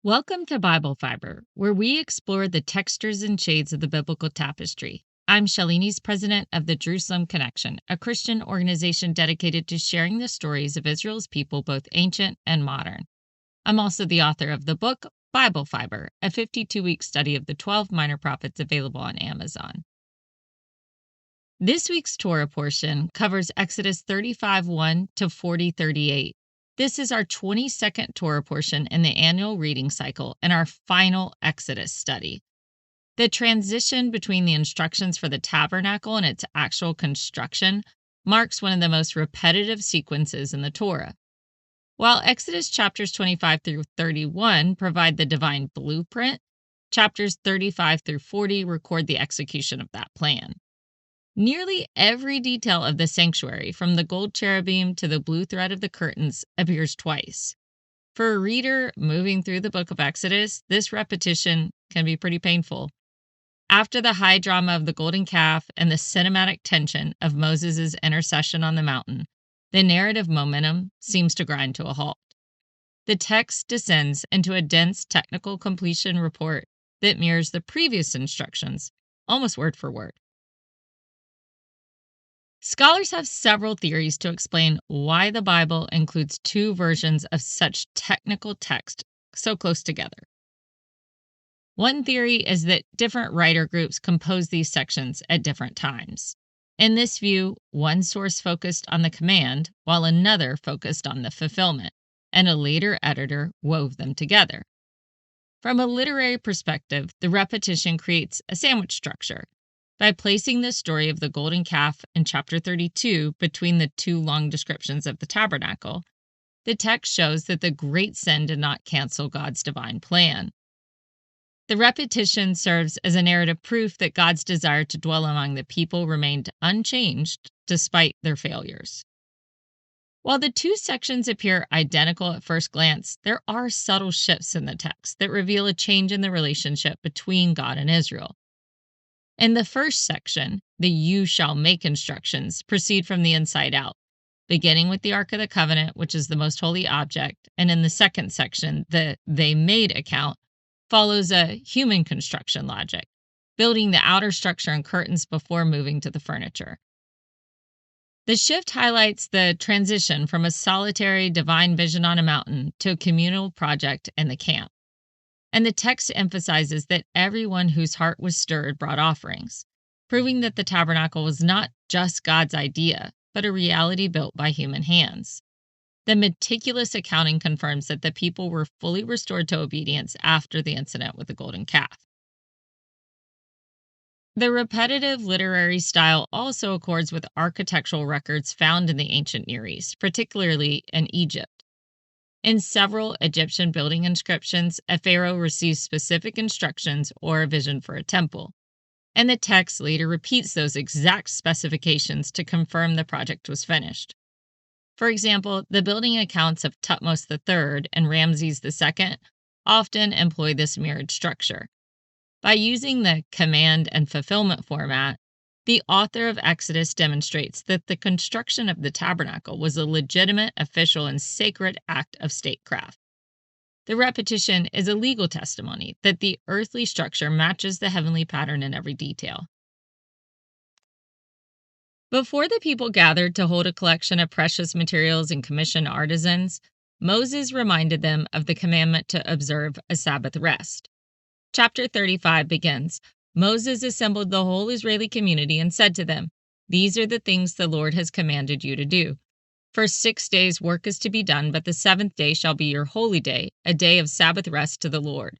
Welcome to Bible Fiber, where we explore the textures and shades of the biblical tapestry. I'm Shalini's president of the Jerusalem Connection, a Christian organization dedicated to sharing the stories of Israel's people, both ancient and modern. I'm also the author of the book Bible Fiber, a 52-week study of the 12 minor prophets available on Amazon. This week's Torah portion covers Exodus 35:1 to 40:38. This is our 22nd Torah portion in the annual reading cycle and our final Exodus study. The transition between the instructions for the tabernacle and its actual construction marks one of the most repetitive sequences in the Torah. While Exodus chapters 25 through 31 provide the divine blueprint, chapters 35 through 40 record the execution of that plan. Nearly every detail of the sanctuary, from the gold cherubim to the blue thread of the curtains, appears twice. For a reader moving through the book of Exodus, this repetition can be pretty painful. After the high drama of the golden calf and the cinematic tension of Moses' intercession on the mountain, the narrative momentum seems to grind to a halt. The text descends into a dense technical completion report that mirrors the previous instructions, almost word for word. Scholars have several theories to explain why the Bible includes two versions of such technical text so close together. One theory is that different writer groups composed these sections at different times. In this view, one source focused on the command, while another focused on the fulfillment, and a later editor wove them together. From a literary perspective, the repetition creates a sandwich structure. By placing the story of the golden calf in chapter 32 between the two long descriptions of the tabernacle, the text shows that the great sin did not cancel God's divine plan. The repetition serves as a narrative proof that God's desire to dwell among the people remained unchanged despite their failures. While the two sections appear identical at first glance, there are subtle shifts in the text that reveal a change in the relationship between God and Israel. In the first section, the "you shall make" instructions proceed from the inside out, beginning with the Ark of the Covenant, which is the most holy object, and in the second section, the "they made" account follows a human construction logic, building the outer structure and curtains before moving to the furniture. The shift highlights the transition from a solitary divine vision on a mountain to a communal project in the camp. And the text emphasizes that everyone whose heart was stirred brought offerings, proving that the tabernacle was not just God's idea, but a reality built by human hands. The meticulous accounting confirms that the people were fully restored to obedience after the incident with the golden calf. The repetitive literary style also accords with architectural records found in the ancient Near East, particularly in Egypt. In several Egyptian building inscriptions, a pharaoh receives specific instructions or a vision for a temple, and the text later repeats those exact specifications to confirm the project was finished. For example, the building accounts of Thutmose III and Ramses II often employ this mirrored structure. By using the command and fulfillment format, the author of Exodus demonstrates that the construction of the tabernacle was a legitimate, official, and sacred act of statecraft. The repetition is a legal testimony that the earthly structure matches the heavenly pattern in every detail. Before the people gathered to hold a collection of precious materials and commission artisans, Moses reminded them of the commandment to observe a Sabbath rest. Chapter 35 begins, "Moses assembled the whole Israeli community and said to them, 'These are the things the Lord has commanded you to do. For 6 days work is to be done, but the seventh day shall be your holy day, a day of Sabbath rest to the Lord.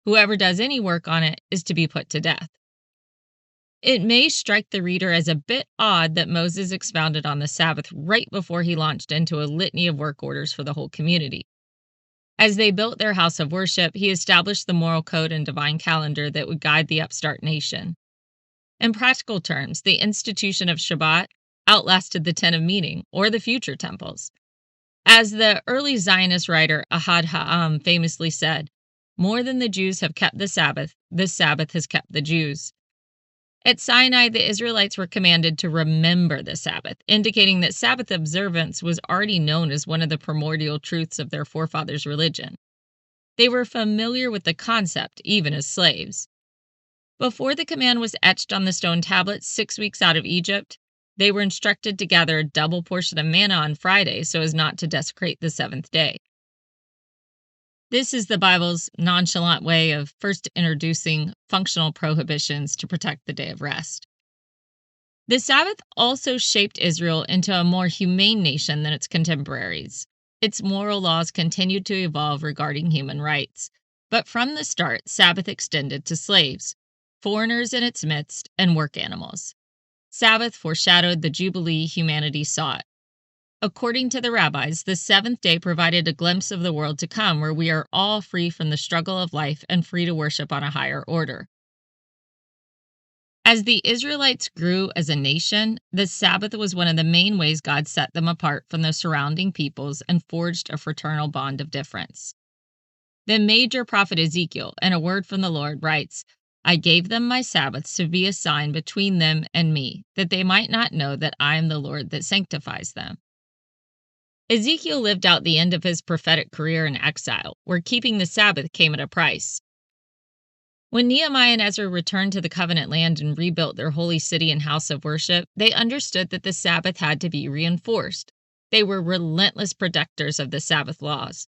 Whoever does any work on it is to be put to death.'" It may strike the reader as a bit odd that Moses expounded on the Sabbath right before he launched into a litany of work orders for the whole community. As they built their house of worship, he established the moral code and divine calendar that would guide the upstart nation. In practical terms, the institution of Shabbat outlasted the Tent of Meeting or the future temples. As the early Zionist writer Ahad Ha'am famously said, "More than the Jews have kept the Sabbath has kept the Jews." At Sinai, the Israelites were commanded to remember the Sabbath, indicating that Sabbath observance was already known as one of the primordial truths of their forefathers' religion. They were familiar with the concept, even as slaves. Before the command was etched on the stone tablets 6 weeks out of Egypt, they were instructed to gather a double portion of manna on Friday so as not to desecrate the seventh day. This is the Bible's nonchalant way of first introducing functional prohibitions to protect the day of rest. The Sabbath also shaped Israel into a more humane nation than its contemporaries. Its moral laws continued to evolve regarding human rights, but from the start, Sabbath extended to slaves, foreigners in its midst, and work animals. Sabbath foreshadowed the jubilee humanity sought. According to the rabbis, the seventh day provided a glimpse of the world to come where we are all free from the struggle of life and free to worship on a higher order. As the Israelites grew as a nation, the Sabbath was one of the main ways God set them apart from the surrounding peoples and forged a fraternal bond of difference. The major prophet Ezekiel, in a word from the Lord, writes, "I gave them my Sabbaths to be a sign between them and me, that they might not know that I am the Lord that sanctifies them." Ezekiel lived out the end of his prophetic career in exile, where keeping the Sabbath came at a price. When Nehemiah and Ezra returned to the covenant land and rebuilt their holy city and house of worship, they understood that the Sabbath had to be reinforced. They were relentless protectors of the Sabbath laws.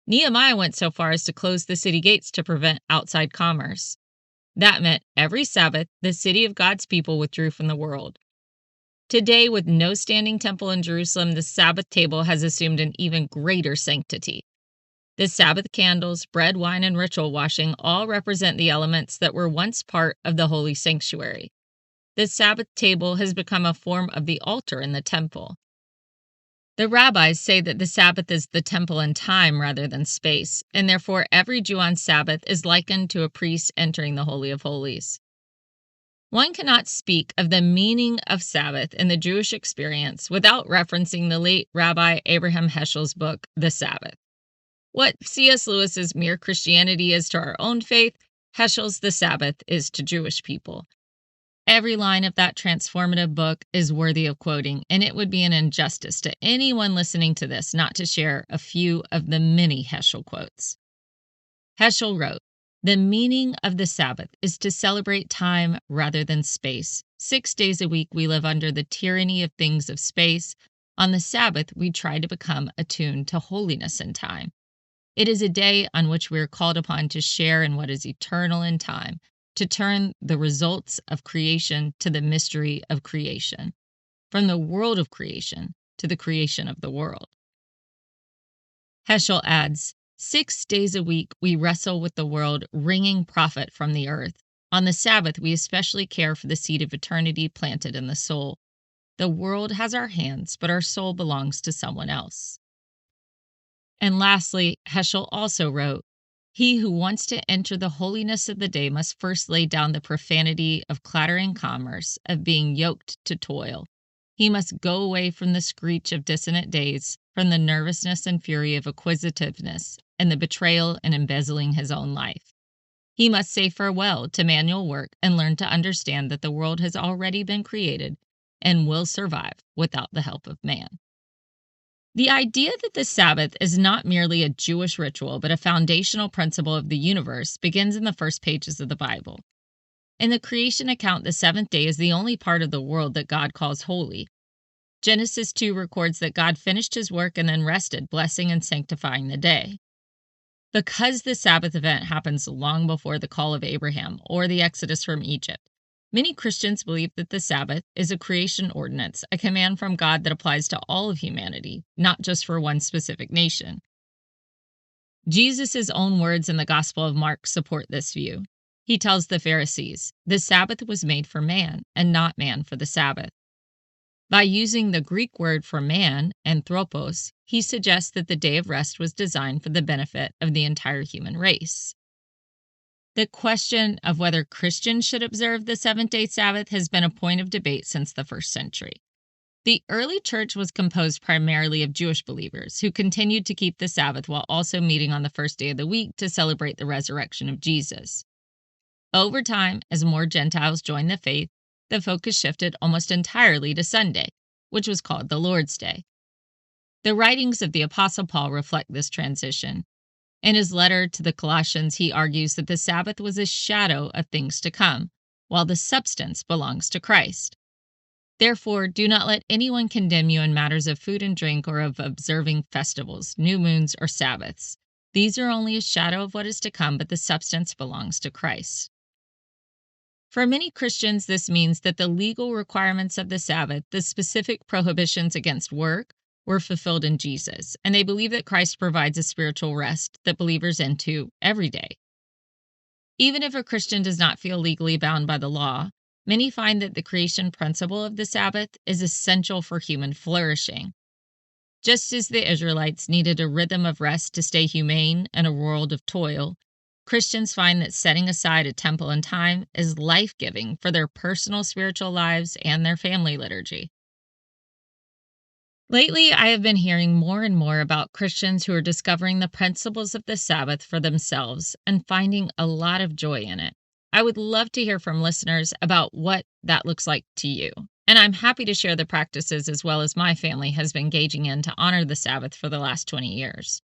Nehemiah went so far as to close the city gates to prevent outside commerce. That meant every Sabbath, the city of God's people withdrew from the world. Today, with no standing temple in Jerusalem, the Sabbath table has assumed an even greater sanctity. The Sabbath candles, bread, wine, and ritual washing all represent the elements that were once part of the holy sanctuary. The Sabbath table has become a form of the altar in the temple. The rabbis say that the Sabbath is the temple in time rather than space, and therefore every Jew on Sabbath is likened to a priest entering the Holy of Holies. One cannot speak of the meaning of Sabbath in the Jewish experience without referencing the late Rabbi Abraham Heschel's book, The Sabbath. What C.S. Lewis's Mere Christianity is to our own faith, Heschel's The Sabbath is to Jewish people. Every line of that transformative book is worthy of quoting, and it would be an injustice to anyone listening to this not to share a few of the many Heschel quotes. Heschel wrote, "The meaning of the Sabbath is to celebrate time rather than space. 6 days a week we live under the tyranny of things of space. On the Sabbath we try to become attuned to holiness in time. It is a day on which we are called upon to share in what is eternal in time, to turn the results of creation to the mystery of creation, from the world of creation to the creation of the world." Heschel adds, 6 days a week we wrestle with the world, wringing profit from the earth. On the Sabbath we especially care for the seed of eternity planted in the soul. The world has our hands, but our soul belongs to someone else. And lastly, Heschel also wrote, "He who wants to enter the holiness of the day must first lay down the profanity of clattering commerce, of being yoked to toil. He must go away from the screech of dissonant days, from the nervousness and fury of acquisitiveness, and the betrayal and embezzling his own life. He must say farewell to manual work and learn to understand that the world has already been created and will survive without the help of man." The idea that the Sabbath is not merely a Jewish ritual but a foundational principle of the universe begins in the first pages of the Bible. In the creation account, the seventh day is the only part of the world that God calls holy. Genesis 2 records that God finished his work and then rested, blessing and sanctifying the day. Because the Sabbath event happens long before the call of Abraham or the Exodus from Egypt, many Christians believe that the Sabbath is a creation ordinance, a command from God that applies to all of humanity, not just for one specific nation. Jesus' own words in the Gospel of Mark support this view. He tells the Pharisees, "The Sabbath was made for man, and not man for the Sabbath." By using the Greek word for man, anthropos, he suggests that the day of rest was designed for the benefit of the entire human race. The question of whether Christians should observe the seventh-day Sabbath has been a point of debate since the first century. The early church was composed primarily of Jewish believers who continued to keep the Sabbath while also meeting on the first day of the week to celebrate the resurrection of Jesus. Over time, as more Gentiles joined the faith, the focus shifted almost entirely to Sunday, which was called the Lord's Day. The writings of the Apostle Paul reflect this transition. In his letter to the Colossians, he argues that the Sabbath was a shadow of things to come, while the substance belongs to Christ. Therefore, do not let anyone condemn you in matters of food and drink or of observing festivals, new moons, or Sabbaths. These are only a shadow of what is to come, but the substance belongs to Christ. For many Christians, this means that the legal requirements of the Sabbath, the specific prohibitions against work, were fulfilled in Jesus, and they believe that Christ provides a spiritual rest that believers enter every day. Even if a Christian does not feel legally bound by the law, many find that the creation principle of the Sabbath is essential for human flourishing. Just as the Israelites needed a rhythm of rest to stay humane in a world of toil, Christians find that setting aside a temple and time is life-giving for their personal spiritual lives and their family liturgy. Lately, I have been hearing more and more about Christians who are discovering the principles of the Sabbath for themselves and finding a lot of joy in it. I would love to hear from listeners about what that looks like to you. And I'm happy to share the practices as well as my family has been engaging in to honor the Sabbath for the last 20 years.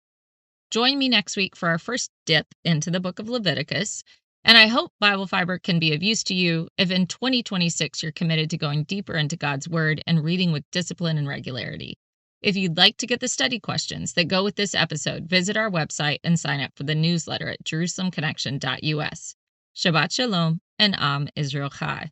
Join me next week for our first dip into the book of Leviticus, and I hope Bible Fiber can be of use to you if in 2026 you're committed to going deeper into God's Word and reading with discipline and regularity. If you'd like to get the study questions that go with this episode, visit our website and sign up for the newsletter at jerusalemconnection.us. Shabbat Shalom and Am Israel Chai.